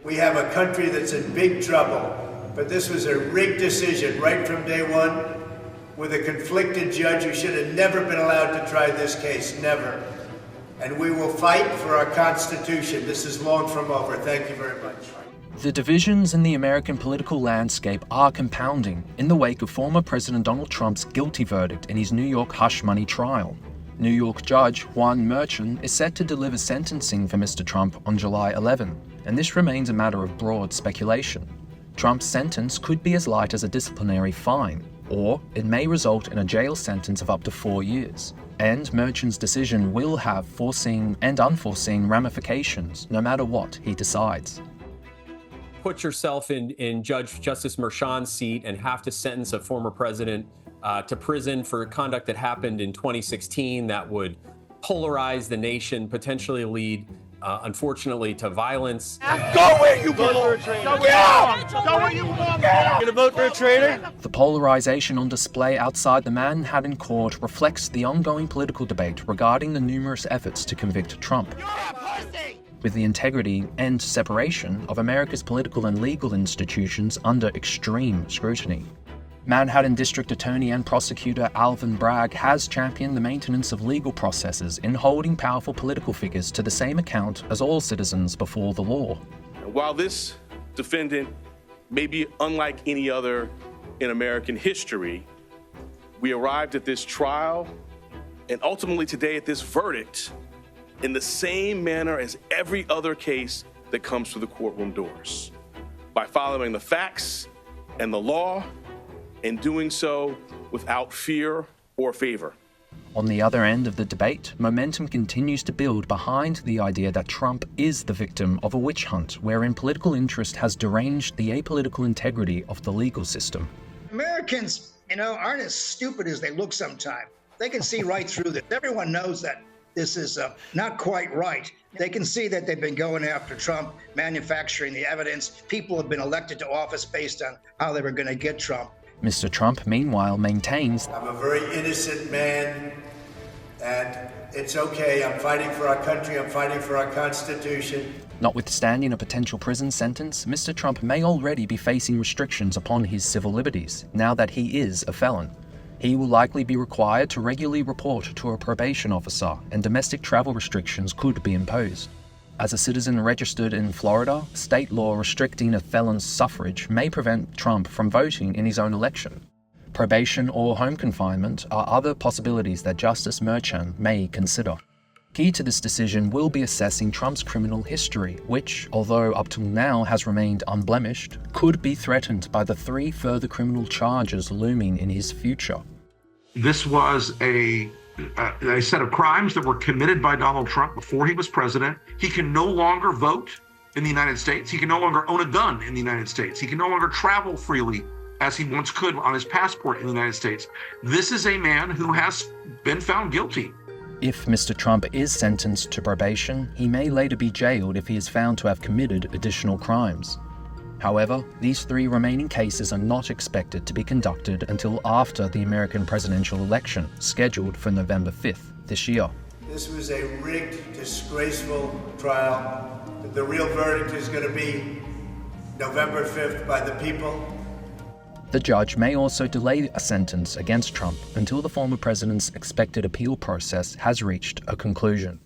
We have a country that's in big trouble, but this was a rigged decision right from day one with a conflicted judge who should have never been allowed to try this case, never. And we will fight for our Constitution. This is long from over. Thank you very much. The divisions in the American political landscape are compounding in the wake of former President Donald Trump's guilty verdict in his New York hush money trial. New York Judge Juan Merchan is set to deliver sentencing for Mr. Trump on July 11, and this remains a matter of broad speculation. Trump's sentence could be as light as a disciplinary fine, or it may result in a jail sentence of up to 4 years. And Merchan's decision will have foreseen and unforeseen ramifications no matter what he decides. Put yourself in Justice Merchan's seat and have to sentence a former president to prison for conduct that happened in 2016 that would polarize the nation, potentially lead, unfortunately, to violence. Go where you belong! Go where you belong! Gonna vote for a traitor? The polarization on display outside the Manhattan court reflects the ongoing political debate regarding the numerous efforts to convict Trump. You're a pussy! With the integrity and separation of America's political and legal institutions under extreme scrutiny. Manhattan District Attorney and Prosecutor Alvin Bragg has championed the maintenance of legal processes in holding powerful political figures to the same account as all citizens before the law. While this defendant may be unlike any other in American history, we arrived at this trial and ultimately today at this verdict in the same manner as every other case that comes through the courtroom doors, by following the facts and the law, and doing so without fear or favor. On the other end of the debate, momentum continues to build behind the idea that Trump is the victim of a witch hunt wherein political interest has deranged the apolitical integrity of the legal system. Americans, aren't as stupid as they look sometimes. They can see right through this. Everyone knows that this is not quite right. They can see that they've been going after Trump, manufacturing the evidence. People have been elected to office based on how they were going to get Trump. Mr. Trump, meanwhile, maintains, I'm a very innocent man, and it's okay. I'm fighting for our country. I'm fighting for our Constitution. Notwithstanding a potential prison sentence, Mr. Trump may already be facing restrictions upon his civil liberties, now that he is a felon. He will likely be required to regularly report to a probation officer, and domestic travel restrictions could be imposed. As a citizen registered in Florida, state law restricting a felon's suffrage may prevent Trump from voting in his own election. Probation or home confinement are other possibilities that Justice Merchan may consider. Key to this decision will be assessing Trump's criminal history, which, although up till now has remained unblemished, could be threatened by the 3 further criminal charges looming in his future. This was a set of crimes that were committed by Donald Trump before he was president. He can no longer vote in the United States. He can no longer own a gun in the United States. He can no longer travel freely as he once could on his passport in the United States. This is a man who has been found guilty. If Mr. Trump is sentenced to probation, he may later be jailed if he is found to have committed additional crimes. However, these 3 remaining cases are not expected to be conducted until after the American presidential election, scheduled for November 5th this year. This was a rigged, disgraceful trial. The real verdict is going to be November 5th by the people. The judge may also delay a sentence against Trump until the former president's expected appeal process has reached a conclusion.